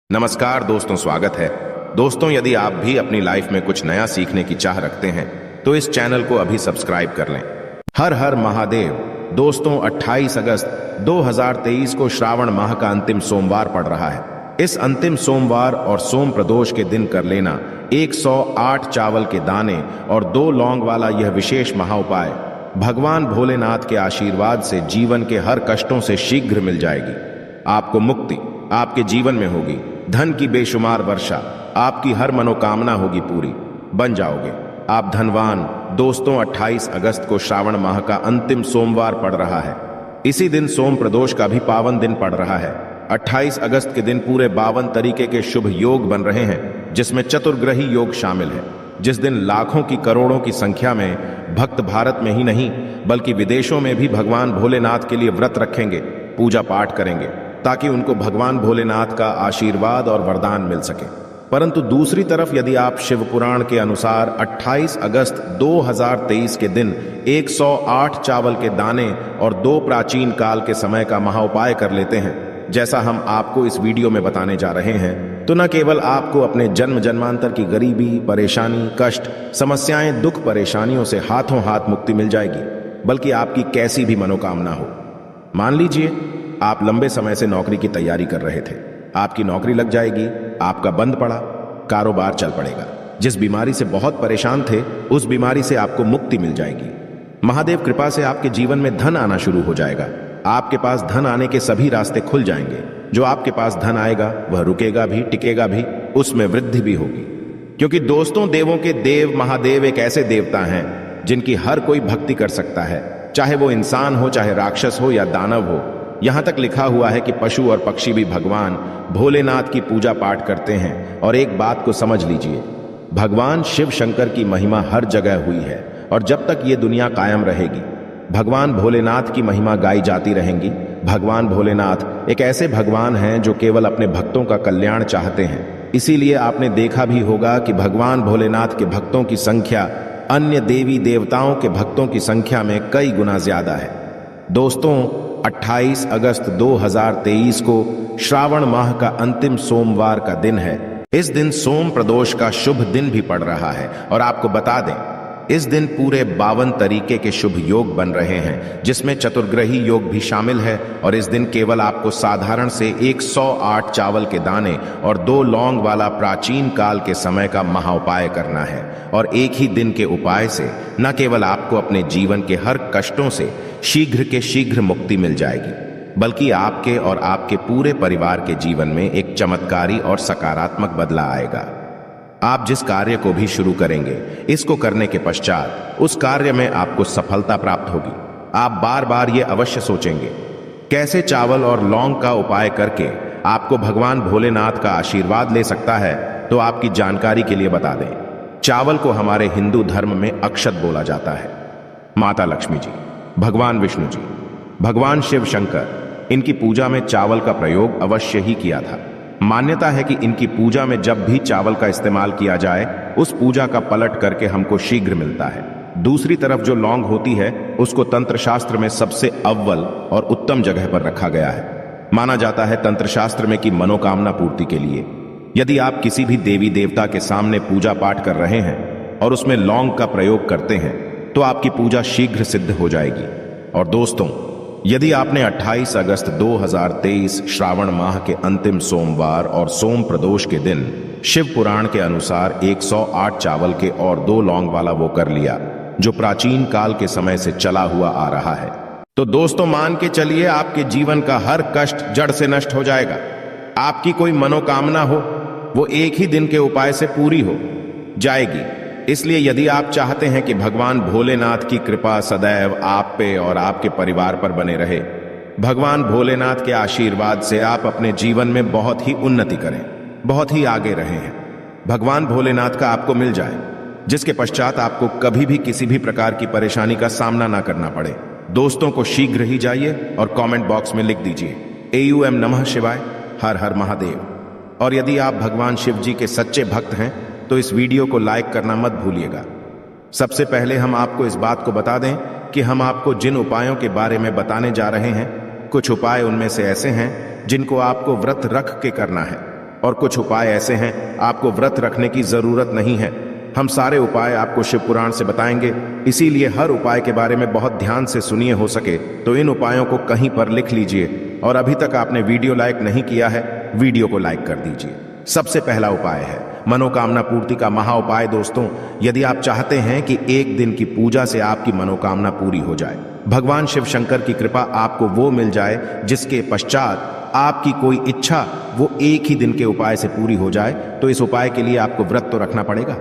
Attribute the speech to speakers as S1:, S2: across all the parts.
S1: नमस्कार दोस्तों, स्वागत है। दोस्तों, यदि आप भी अपनी लाइफ में कुछ नया सीखने की चाह रखते हैं तो इस चैनल को अभी सब्सक्राइब कर लें। हर हर महादेव। दोस्तों, 28 अगस्त 2023 को श्रावण माह का अंतिम सोमवार पड़ रहा है। इस अंतिम सोमवार और सोम प्रदोष के दिन कर लेना 108 चावल के दाने और 2 लौंग वाला यह विशेष महाउपाय भगवान भोलेनाथ के आशीर्वाद से जीवन के हर कष्टों से शीघ्र मिल जाएगी। आपको मुक्ति आपके जीवन में होगी, धन की बेशुमार वर्षा, आपकी हर मनोकामना होगी पूरी, बन जाओगे आप धनवान। दोस्तों, 28 अगस्त को श्रावण माह का अंतिम सोमवार पड़ रहा है। इसी दिन सोम प्रदोष का भी पावन दिन पड़ रहा है। 28 अगस्त के दिन पूरे 52 तरीके के शुभ योग बन रहे हैं, जिसमें चतुर्ग्रही योग शामिल है। जिस दिन लाखों की करोड़ों की संख्या में भक्त भारत में ही नहीं बल्कि विदेशों में भी भगवान भोलेनाथ के लिए व्रत रखेंगे, पूजा पाठ करेंगे, ताकि उनको भगवान भोलेनाथ का आशीर्वाद और वरदान मिल सके। परंतु दूसरी तरफ यदि आप शिव पुराण के अनुसार 28 अगस्त 2023 के दिन 108 चावल के दाने और 2 प्राचीन काल के समय का महाउपाय कर लेते हैं, जैसा हम आपको इस वीडियो में बताने जा रहे हैं, तो न केवल आपको अपने जन्म जन्मांतर की गरीबी, परेशानी, कष्ट, समस्याएं, दुख, परेशानियों से हाथों हाथ मुक्ति मिल जाएगी, बल्कि आपकी कैसी भी मनोकामना हो। मान लीजिए आप लंबे समय से नौकरी की तैयारी कर रहे थे, आपकी नौकरी लग जाएगी, आपका बंद पड़ा कारोबार चल पड़ेगा। जिस बीमारी से बहुत परेशान थे उस बीमारी से आपको मुक्ति मिल जाएगी। महादेव कृपा से आपके जीवन में धन आना शुरू हो जाएगा। आपके पास धन आने के सभी रास्ते खुल जाएंगे। जो आपके पास धन आएगा वह रुकेगा भी, टिकेगा भी, उसमें वृद्धि भी होगी। क्योंकि दोस्तों, देवों के देव महादेव एक ऐसे देवता हैं जिनकी हर कोई भक्ति कर सकता है, चाहे वो इंसान हो, चाहे राक्षस हो या दानव हो। यहां तक लिखा हुआ है कि पशु और पक्षी भी भगवान भोलेनाथ की पूजा पाठ करते हैं। और एक बात को समझ लीजिए, भगवान शिव शंकर की महिमा हर जगह हुई है और जब तक ये दुनिया कायम रहेगी भगवान भोलेनाथ की महिमा गाई जाती रहेंगी। भगवान भोलेनाथ एक ऐसे भगवान हैं जो केवल अपने भक्तों का कल्याण चाहते हैं। इसीलिए आपने देखा भी होगा कि भगवान भोलेनाथ के भक्तों की संख्या अन्य देवी देवताओं के भक्तों की संख्या में कई गुना ज्यादा है। दोस्तों, 28 अगस्त 2023 को श्रावण माह का अंतिम सोमवार का दिन है। इस दिन सोम प्रदोष का शुभ दिन भी पड़ रहा है। और आपको बता दें, इस दिन पूरे 52 तरीके के शुभ योग बन रहे हैं, जिसमें चतुर्ग्रही योग भी शामिल है। और इस दिन केवल आपको साधारण से 108 चावल के दाने और 2 लौंग वाला प्राचीन काल के समय का महाउपाय करना है। और एक ही दिन के उपाय से न केवल आपको अपने जीवन के हर कष्टों से शीघ्र के शीघ्र मुक्ति मिल जाएगी, बल्कि आपके और आपके पूरे परिवार के जीवन में एक चमत्कारी और सकारात्मक बदलाव आएगा। आप जिस कार्य को भी शुरू करेंगे, इसको करने के पश्चात उस कार्य में आपको सफलता प्राप्त होगी। आप बार बार ये अवश्य सोचेंगे कैसे चावल और लौंग का उपाय करके आपको भगवान भोलेनाथ का आशीर्वाद ले सकता है। तो आपकी जानकारी के लिए बता दें, चावल को हमारे हिंदू धर्म में अक्षत बोला जाता है। माता लक्ष्मी जी, भगवान विष्णु जी, भगवान शिव शंकर, इनकी पूजा में चावल का प्रयोग अवश्य ही किया था। मान्यता है कि इनकी पूजा में जब भी चावल का इस्तेमाल किया जाए उस पूजा का पलट करके हमको शीघ्र मिलता है। दूसरी तरफ जो लौंग होती है उसको तंत्र शास्त्र में सबसे अव्वल और उत्तम जगह पर रखा गया है। माना जाता है तंत्र शास्त्र में कि मनोकामना पूर्ति के लिए यदि आप किसी भी देवी देवता के सामने पूजा पाठ कर रहे हैं और उसमें लौंग का प्रयोग करते हैं तो आपकी पूजा शीघ्र सिद्ध हो जाएगी। और दोस्तों, यदि आपने 28 अगस्त 2023 श्रावण माह के अंतिम सोमवार और सोम प्रदोष के दिन शिव पुराण के अनुसार 108 चावल के और 2 लौंग वाला वो कर लिया, जो प्राचीन काल के समय से चला हुआ आ रहा है, तो दोस्तों मान के चलिए आपके जीवन का हर कष्ट जड़ से नष्ट हो जाएगा। आपकी कोई मनोकामना हो वो एक ही दिन के उपाय से पूरी हो जाएगी। इसलिए यदि आप चाहते हैं कि भगवान भोलेनाथ की कृपा सदैव आप पे और आपके परिवार पर बने रहे, भगवान भोलेनाथ के आशीर्वाद से आप अपने जीवन में बहुत ही उन्नति करें, बहुत ही आगे रहे हैं, भगवान भोलेनाथ का आपको मिल जाए, जिसके पश्चात आपको कभी भी किसी भी प्रकार की परेशानी का सामना ना करना पड़े। दोस्तों को शीघ्र ही जाइए और कमेंट बॉक्स में लिख दीजिए AUM नमः शिवाय, हर हर महादेव। और यदि आप भगवान शिव जी के सच्चे भक्त हैं तो इस वीडियो को लाइक करना मत भूलिएगा। सबसे पहले हम आपको इस बात को बता दें कि हम आपको जिन उपायों के बारे में बताने जा रहे हैं, कुछ उपाय उनमें से ऐसे हैं जिनको आपको व्रत रख के करना है। और कुछ उपाय ऐसे हैं आपको व्रत रखने की जरूरत नहीं है। हम सारे उपाय आपको शिव पुराण से बताएंगे, इसीलिए हर उपाय के बारे में बहुत ध्यान से सुनिए। हो सके तो इन उपायों को कहीं पर लिख लीजिए, और अभी तक आपने वीडियो लाइक नहीं किया है, वीडियो को लाइक कर दीजिए। सबसे पहला उपाय है मनोकामना पूर्ति का महा उपाय। दोस्तों, यदि आप चाहते हैं कि एक दिन की पूजा से आपकी मनोकामना पूरी हो जाए, भगवान शिव शंकर की कृपा आपको वो मिल जाए जिसके पश्चात आपकी कोई इच्छा वो एक ही दिन के उपाय से पूरी हो जाए, तो इस उपाय के लिए आपको व्रत तो रखना पड़ेगा।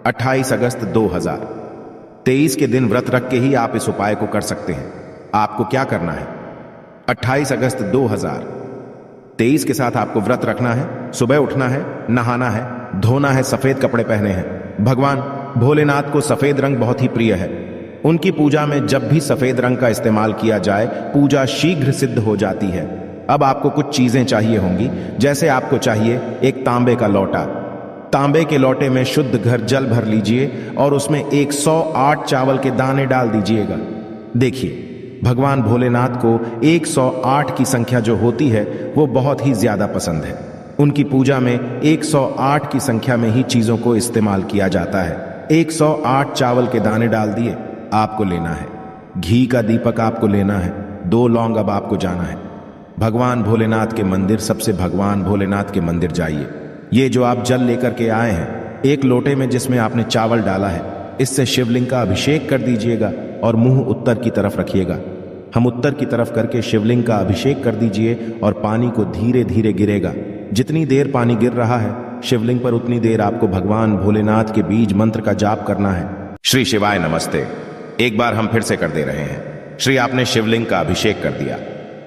S1: 28 अगस्त 2023 के दिन व्रत रख के ही आप इस उपाय को कर सकते हैं। आपको क्या करना है? 28 अगस्त 2023 के साथ आपको व्रत रखना है, सुबह उठना है, नहाना है, धोना है, सफेद कपड़े पहने हैं। भगवान भोलेनाथ को सफेद रंग बहुत ही प्रिय है। उनकी पूजा में जब भी सफेद रंग का इस्तेमाल किया जाए, पूजा शीघ्र सिद्ध हो जाती है। अब आपको कुछ चीजें चाहिए होंगी, जैसे आपको चाहिए एक तांबे का लोटा। तांबे के लोटे में शुद्ध घर जल भर लीजिए और उसमें 108 चावल के दाने डाल दीजिएगा। देखिए, भगवान भोलेनाथ को 108 की संख्या जो होती है वो बहुत ही ज्यादा पसंद है। उनकी पूजा में 108 की संख्या में ही चीजों को इस्तेमाल किया जाता है। 108 चावल के दाने डाल दिए, आपको लेना है घी का दीपक, आपको लेना है 2 लौंग। अब आपको जाना है भगवान भोलेनाथ के मंदिर। सबसे भगवान भोलेनाथ के मंदिर जाइए। ये जो आप जल लेकर के आए हैं, एक लोटे में जिसमें आपने चावल डाला है, इससे शिवलिंग का अभिषेक कर दीजिएगा और मुंह उत्तर की तरफ रखिएगा। हम उत्तर की तरफ करके शिवलिंग का अभिषेक कर दीजिए और पानी को धीरे धीरे गिरेगा। जितनी देर पानी गिर रहा है शिवलिंग पर, उतनी देर आपको भगवान भोलेनाथ के बीज मंत्र का जाप करना है। श्री शिवाय नमस्ते। एक बार हम फिर से कर दे रहे हैं। श्री, आपने शिवलिंग का अभिषेक कर दिया।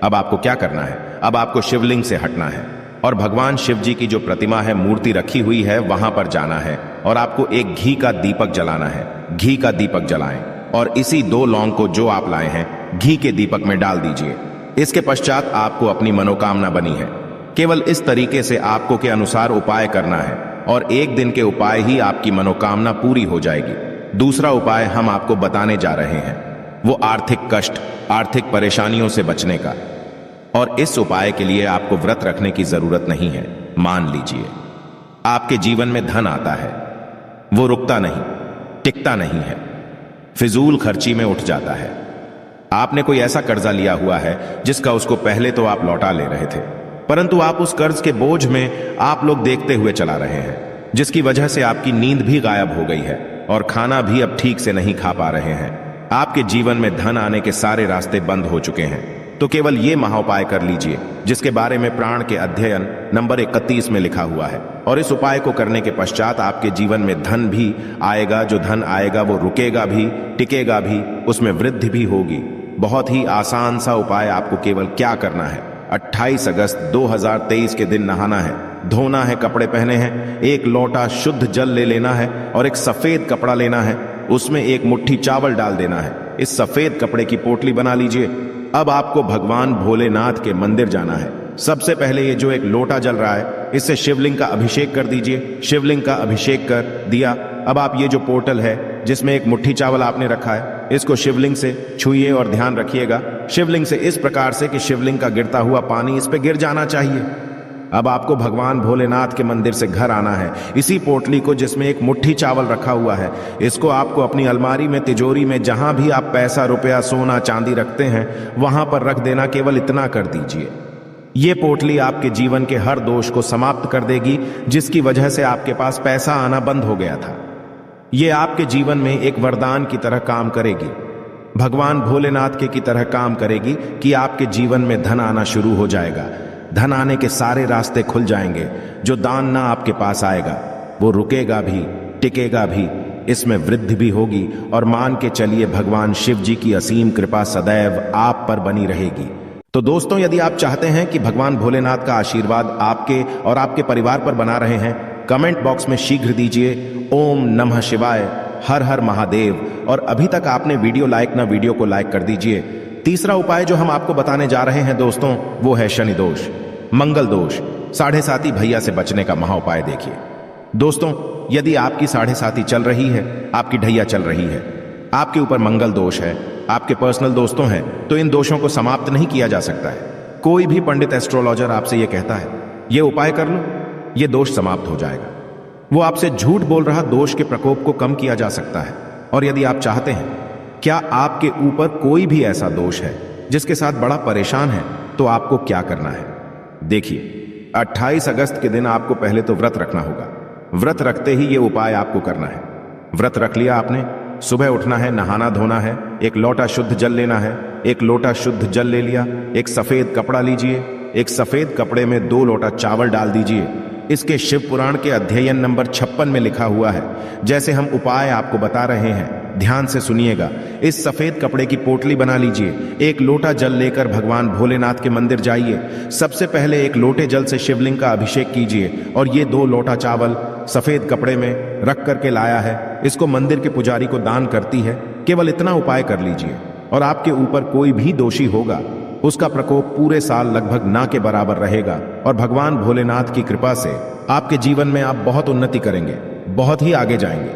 S1: अब आपको क्या करना है? अब आपको शिवलिंग से हटना है और भगवान शिव जी की जो प्रतिमा है, मूर्ति रखी हुई है, वहां पर जाना है और आपको एक घी का दीपक जलाना है। घी का दीपक जलाएं और इसी 2 लौंग को जो आप लाए हैं घी के दीपक में डाल दीजिए। इसके पश्चात आपको अपनी मनोकामना बनी है, केवल इस तरीके से आपको के अनुसार उपाय करना है और एक दिन के उपाय ही आपकी मनोकामना पूरी हो जाएगी। दूसरा उपाय हम आपको बताने जा रहे हैं, वो आर्थिक कष्ट, आर्थिक परेशानियों से बचने का। और इस उपाय के लिए आपको व्रत रखने की जरूरत नहीं है। मान लीजिए आपके जीवन में धन आता है, वो रुकता नहीं, टिकता नहीं है, फिजूल खर्ची में उठ जाता है। आपने कोई ऐसा कर्जा लिया हुआ है जिसका उसको पहले तो आप लौटा ले रहे थे, परंतु आप उस कर्ज के बोझ में आप लोग देखते हुए चला रहे हैं, जिसकी वजह से आपकी नींद भी गायब हो गई है और खाना भी अब ठीक से नहीं खा पा रहे हैं। आपके जीवन में धन आने के सारे रास्ते बंद हो चुके हैं। तो केवल ये महाउपाय कर लीजिए, जिसके बारे में प्राण के अध्ययन नंबर 31 में लिखा हुआ है। और इस उपाय को करने के पश्चात आपके जीवन में धन भी आएगा। जो धन आएगा वो रुकेगा भी, टिकेगा भी, उसमें वृद्धि भी होगी। बहुत ही आसान सा उपाय। आपको केवल क्या करना है? 28 अगस्त 2023 के दिन नहाना है, धोना है, कपड़े पहने हैं, एक लोटा शुद्ध जल ले लेना है और एक सफेद कपड़ा लेना है, उसमें एक मुट्ठी चावल डाल देना है। इस सफेद कपड़े की पोटली बना लीजिए। अब आपको भगवान भोलेनाथ के मंदिर जाना है। सबसे पहले ये जो एक लोटा जल रहा है, इससे शिवलिंग का अभिषेक कर दीजिए। शिवलिंग का अभिषेक कर दिया। अब आप ये जो पोर्टल है जिसमें एक मुट्ठी चावल आपने रखा है, इसको शिवलिंग से छुइए और ध्यान रखिएगा शिवलिंग से इस प्रकार से कि शिवलिंग का गिरता हुआ पानी इस पे गिर जाना चाहिए। अब आपको भगवान भोलेनाथ के मंदिर से घर आना है। इसी पोटली को जिसमें एक मुट्ठी चावल रखा हुआ है, इसको आपको अपनी अलमारी में, तिजोरी में, जहां भी आप पैसा, रुपया, सोना, चांदी रखते हैं वहां पर रख देना। केवल इतना कर दीजिए। ये पोटली आपके जीवन के हर दोष को समाप्त कर देगी, जिसकी वजह से आपके पास पैसा आना बंद हो गया था। ये आपके जीवन में एक वरदान की तरह काम करेगी, भगवान भोलेनाथ के की तरह काम करेगी कि आपके जीवन में धन आना शुरू हो जाएगा। धन आने के सारे रास्ते खुल जाएंगे। जो दान ना आपके पास आएगा वो रुकेगा भी, टिकेगा भी, इसमें वृद्धि भी होगी। और मान के चलिए भगवान शिव जी की असीम कृपा सदैव आप पर बनी रहेगी। तो दोस्तों, यदि आप चाहते हैं कि भगवान भोलेनाथ का आशीर्वाद आपके और आपके परिवार पर बना रहे हैं, कमेंट बॉक्स में शीघ्र दीजिए ओम नमः शिवाय, हर हर महादेव। और अभी तक आपने वीडियो को लाइक कर दीजिए। तीसरा उपाय जो हम आपको बताने जा रहे हैं दोस्तों, वो है शनि दोष, मंगल दोष, साढ़े साती भैया से बचने का महा उपाय। देखिए दोस्तों, यदि आपकी साढ़े साती चल रही है, आपकी ढैया चल रही है, आपके ऊपर मंगल दोष है, आपके पर्सनल दोस्तों हैं, तो इन दोषों को समाप्त नहीं किया जा सकता है। कोई भी पंडित एस्ट्रोलॉजर आपसे यह कहता है ये उपाय कर लो, ये दोष समाप्त हो जाएगा। वो आपसे झूठ बोल रहा दोष के प्रकोप को कम किया जा सकता है। और यदि आप चाहते हैं, क्या आपके ऊपर कोई भी ऐसा दोष है जिसके साथ बड़ा परेशान है, तो आपको क्या करना है? देखिए, 28 अगस्त के दिन आपको पहले तो व्रत रखना होगा। व्रत रखते ही ये उपाय आपको करना है। व्रत रख लिया आपने, सुबह उठना है, नहाना धोना है, एक लोटा शुद्ध जल लेना है। एक लोटा शुद्ध जल ले लिया, एक सफेद कपड़ा लीजिए, एक सफेद कपड़े में 2 लोटा चावल डाल दीजिए। इसके शिव पुराण के अध्ययन नंबर 56 में लिखा हुआ है। जैसे हम उपाय आपको बता रहे हैं, ध्यान से सुनिएगा। इस सफेद कपड़े की पोटली बना लीजिए। एक लोटा जल लेकर भगवान भोलेनाथ के मंदिर जाइए। सबसे पहले एक लोटे जल से शिवलिंग का अभिषेक कीजिए और ये 2 लोटा चावल सफेद कपड़े में रख करके लाया है, इसको मंदिर के पुजारी को दान करती है। केवल इतना उपाय कर लीजिए और आपके ऊपर कोई भी दोषी होगा, उसका प्रकोप पूरे साल लगभग ना के बराबर रहेगा। और भगवान भोलेनाथ की कृपा से आपके जीवन में आप बहुत उन्नति करेंगे, बहुत ही आगे जाएंगे।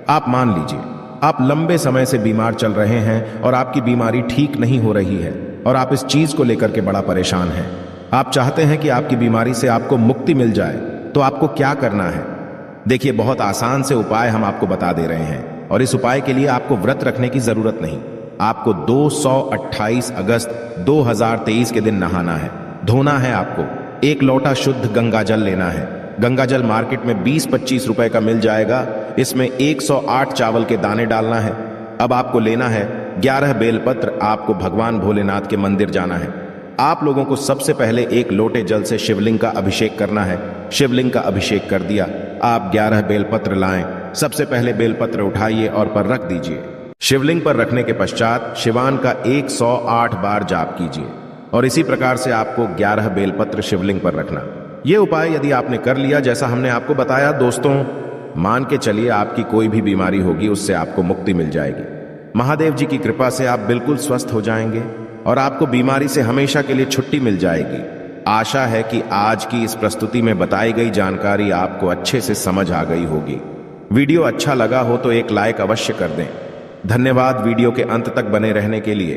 S1: आप मान लीजिए, आप लंबे समय से बीमार चल रहे हैं और आपकी बीमारी ठीक नहीं हो रही है और आप इस चीज को लेकर के बड़ा परेशान हैं। आप चाहते हैं कि आपकी बीमारी से आपको मुक्ति मिल जाए, तो आपको क्या करना है? देखिए, बहुत आसान से उपाय हम आपको बता दे रहे हैं और इस उपाय के लिए आपको व्रत रखने की जरूरत नहीं। आपको 228 अगस्त 2023 के दिन नहाना है, धोना है। आपको एक लोटा शुद्ध गंगा जल लेना है। गंगा जल मार्केट में 20-25 रुपए का मिल जाएगा। इसमें 108 चावल के दाने डालना है। अब आपको लेना है 11 बेलपत्र। आपको भगवान भोलेनाथ के मंदिर जाना है। आप लोगों को सबसे पहले एक लोटे जल से शिवलिंग का अभिषेक करना है। शिवलिंग का अभिषेक कर दिया, आप 11 बेलपत्र लाएं। सबसे पहले बेलपत्र उठाइए और पर रख दीजिए। शिवलिंग पर रखने के पश्चात शिवान का 108 बार जाप कीजिए और इसी प्रकार से आपको 11 बेलपत्र शिवलिंग पर रखना। यह उपाय यदि आपने कर लिया जैसा हमने आपको बताया, दोस्तों, मान के चलिए आपकी कोई भी बीमारी होगी उससे आपको मुक्ति मिल जाएगी। महादेव जी की कृपा से आप बिल्कुल स्वस्थ हो जाएंगे और आपको बीमारी से हमेशा के लिए छुट्टी मिल जाएगी। आशा है कि आज की इस प्रस्तुति में बताई गई जानकारी आपको अच्छे से समझ आ गई होगी। वीडियो अच्छा लगा हो तो एक लाइक अवश्य कर दें। धन्यवाद वीडियो के अंत तक बने रहने के लिए।